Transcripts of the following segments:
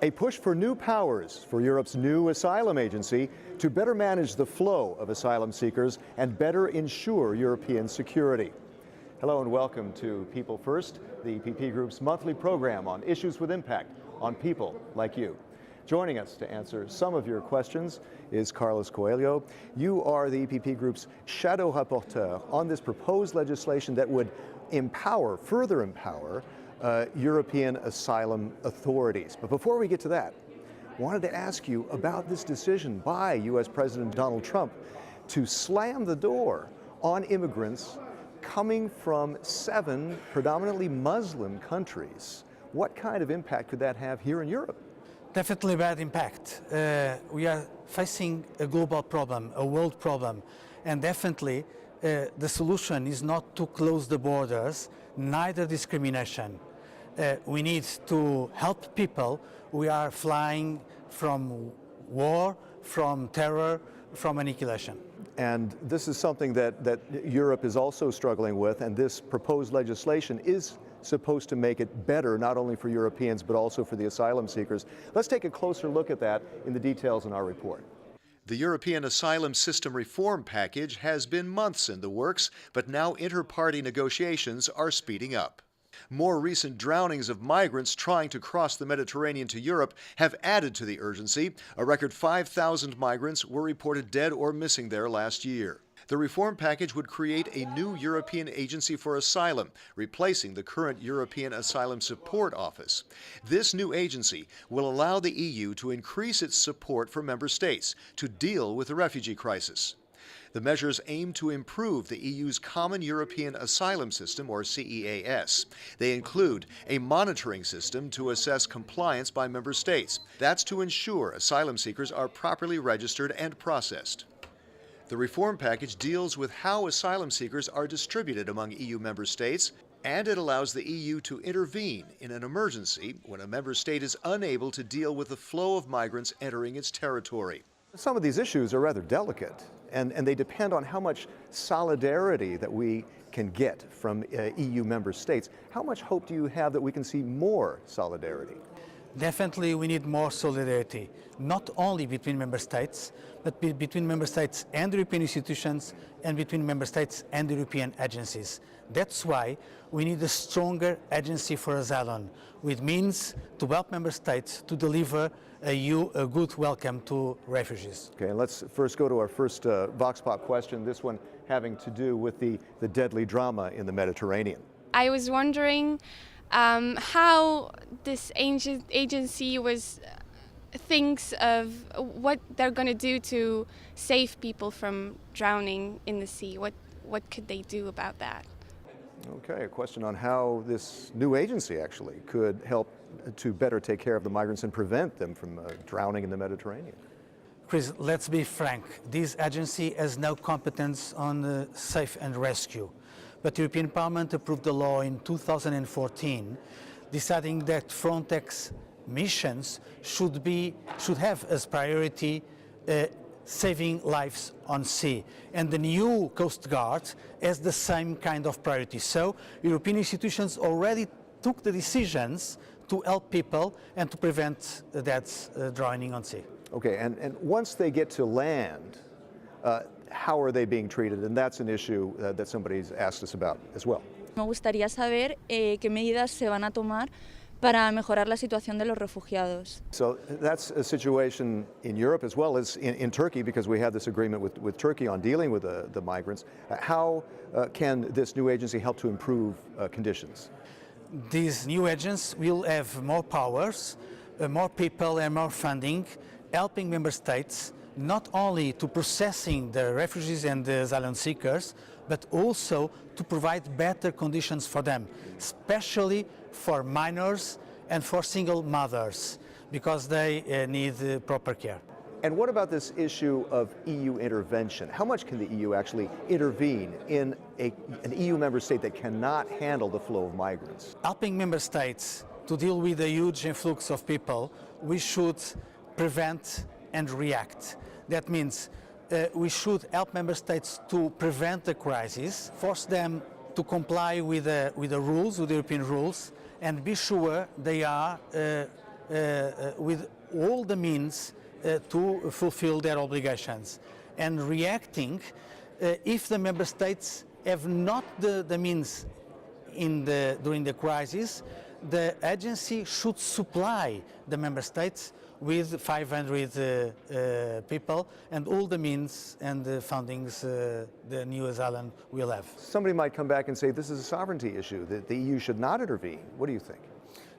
A push for new powers for Europe's new asylum agency to better manage the flow of asylum seekers and better ensure European security. Hello and welcome to People First, the EPP Group's monthly program on issues with impact on people like you. Joining us to answer some of your questions is Carlos Coelho. You are the EPP Group's shadow rapporteur on this proposed legislation that would further empower European asylum authorities. But before we get to that, I wanted to ask you about this decision by U.S. President Donald Trump to slam the door on immigrants coming from 7 predominantly Muslim countries. What kind of impact could that have here in Europe? Definitely bad impact. We are facing a global problem, a world problem, and definitely the solution is not to close the borders, neither discrimination. We need to help people who are flying from war, from terror, from annihilation. And this is something that Europe is also struggling with, and this proposed legislation is supposed to make it better, not only for Europeans, but also for the asylum seekers. Let's take a closer look at that in the details in our report. The European asylum system reform package has been months in the works, but now inter-party negotiations are speeding up. More recent drownings of migrants trying to cross the Mediterranean to Europe have added to the urgency. A record 5,000 migrants were reported dead or missing there last year. The reform package would create a new European Agency for Asylum, replacing the current European Asylum Support Office. This new agency will allow the EU to increase its support for member states to deal with the refugee crisis. The measures aim to improve the EU's Common European Asylum System, or CEAS. They include a monitoring system to assess compliance by member states. That's to ensure asylum seekers are properly registered and processed. The reform package deals with how asylum seekers are distributed among EU member states, and it allows the EU to intervene in an emergency when a member state is unable to deal with the flow of migrants entering its territory. Some of these issues are rather delicate, and they depend on how much solidarity that we can get from EU member states. How much hope do you have that we can see more solidarity? Definitely we need more solidarity, not only between member states, but between member states and European institutions, and between member states and European agencies. That's why we need a stronger agency for asylum, with means to help member states to deliver a good welcome to refugees. Okay, and let's first go to our first Vox Pop question, this one having to do with the deadly drama in the Mediterranean. I was wondering how this agency thinks of what they're going to do to save people from drowning in the sea. What could they do about that? Okay, a question on how this new agency actually could help to better take care of the migrants and prevent them from drowning in the Mediterranean. Chris, let's be frank. This agency has no competence on safe and rescue. But the European Parliament approved the law in 2014, deciding that Frontex missions should have as priority saving lives on sea. And the new Coast Guard has the same kind of priority. So European institutions already took the decisions to help people and to prevent that drowning on sea. Okay, and once they get to land, how are they being treated? And that's an issue that somebody's asked us about as well. Me gustaría saber qué medidas se van a tomar para mejorar la situación de los refugiados. So that's a situation in Europe as well as in Turkey, because we have this agreement with Turkey on dealing with the migrants. How can this new agency help to improve conditions? These new agents will have more powers, more people and more funding, helping member states not only to processing the refugees and the asylum seekers, but also to provide better conditions for them, especially for minors and for single mothers, because they need proper care. And what about this issue of EU intervention? How much can the EU actually intervene in an EU member state that cannot handle the flow of migrants? Helping member states to deal with the huge influx of people, we should prevent and react. That means we should help member states to prevent the crisis, force them to comply with the rules, with the European rules, and be sure they are with all the means to fulfill their obligations, and reacting if the member states have not the means during the crisis. The agency should supply the member states with 500 people and all the means and the fundings the new asylum will have. Somebody might come back and say this is a sovereignty issue, that the EU should not intervene. What do you think?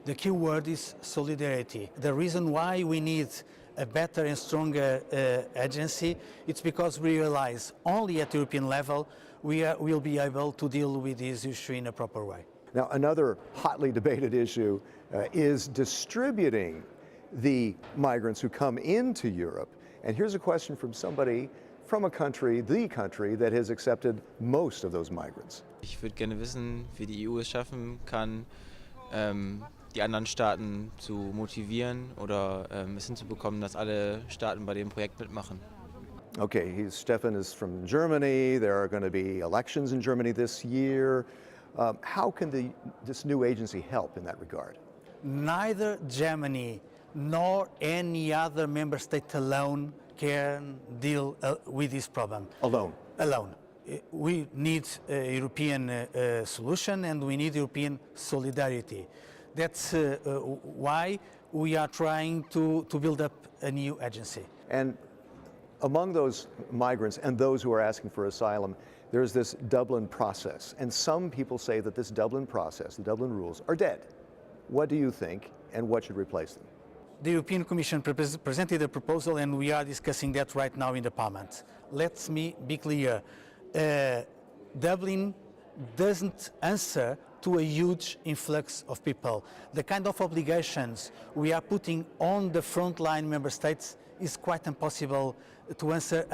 The key word is solidarity. The reason why we need a better and stronger agency, it's because we realize only at European level we'll be able to deal with this issue in a proper way. Now, another hotly debated issue is distributing the migrants who come into Europe. And here's a question from somebody from a country, the country that has accepted most of those migrants. Ich würde gerne wissen, wie die EU es schaffen kann, die anderen Staaten zu motivieren oder es hinzubekommen, dass alle Staaten bei dem Projekt mitmachen. Okay, Stefan is from Germany. There are going to be elections in Germany this year. How can this new agency help in that regard? Neither Germany nor any other member state alone can deal with this problem. Alone? Alone. We need a European solution and we need European solidarity. That's why we are trying to build up a new agency. And among those migrants and those who are asking for asylum, there's this Dublin process. And some people say that this Dublin process, the Dublin rules, are dead. What do you think, and what should replace them? The European Commission presented a proposal and we are discussing that right now in the Parliament. Let me be clear. Dublin doesn't answer to a huge influx of people. The kind of obligations we are putting on the frontline member states is quite impossible to answer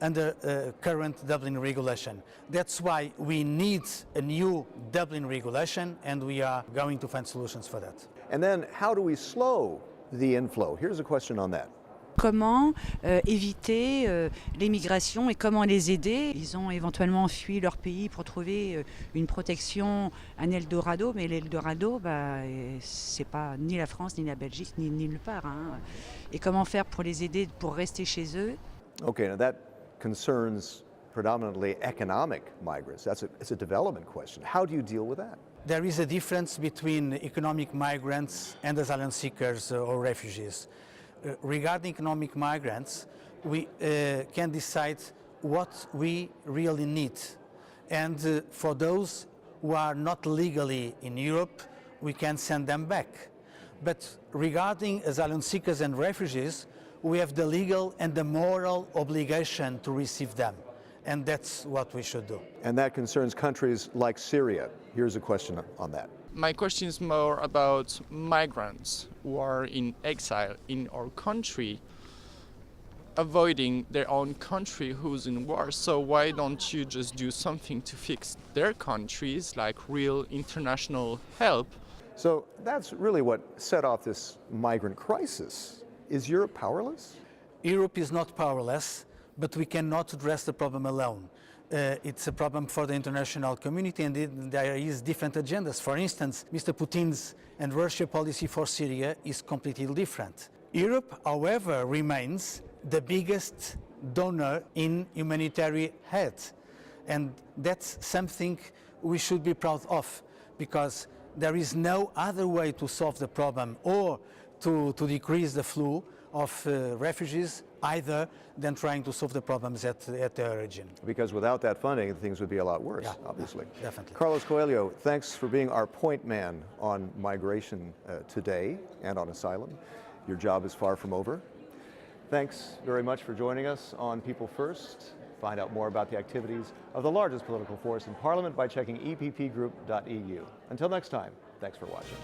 under current Dublin regulation. That's why we need a new Dublin regulation and we are going to find solutions for that. And then how do we slow the inflow? Here's a question on that. Comment éviter l'émigration et comment les aider. Ils ont éventuellement fui leur pays pour trouver une protection, un Eldorado, mais l'Eldorado, c'est pas ni la France, ni la Belgique, ni nulle part. Hein. Et comment faire pour les aider pour rester chez eux? Okay, now that concerns predominantly economic migrants. It's a development question. How do you deal with that? There is a difference between economic migrants and asylum seekers or refugees. Regarding economic migrants, we can decide what we really need. And for those who are not legally in Europe, we can send them back. But regarding asylum seekers and refugees, we have the legal and the moral obligation to receive them. And that's what we should do. And that concerns countries like Syria. Here's a question on that. My question is more about migrants who are in exile in our country, avoiding their own country who's in war. So why don't you just do something to fix their countries, like real international help? So that's really what set off this migrant crisis. Is Europe powerless? Europe is not powerless, but we cannot address the problem alone. It's a problem for the international community and there is different agendas. For instance, Mr. Putin's and Russia policy for Syria is completely different. Europe, however, remains the biggest donor in humanitarian aid. And that's something we should be proud of because there is no other way to solve the problem or to decrease the flow of refugees either than trying to solve the problems at the origin. Because without that funding, things would be a lot worse, obviously. Definitely. Carlos Coelho, thanks for being our point man on migration today and on asylum. Your job is far from over. Thanks very much for joining us on People First. Find out more about the activities of the largest political force in Parliament by checking eppgroup.eu. Until next time, thanks for watching.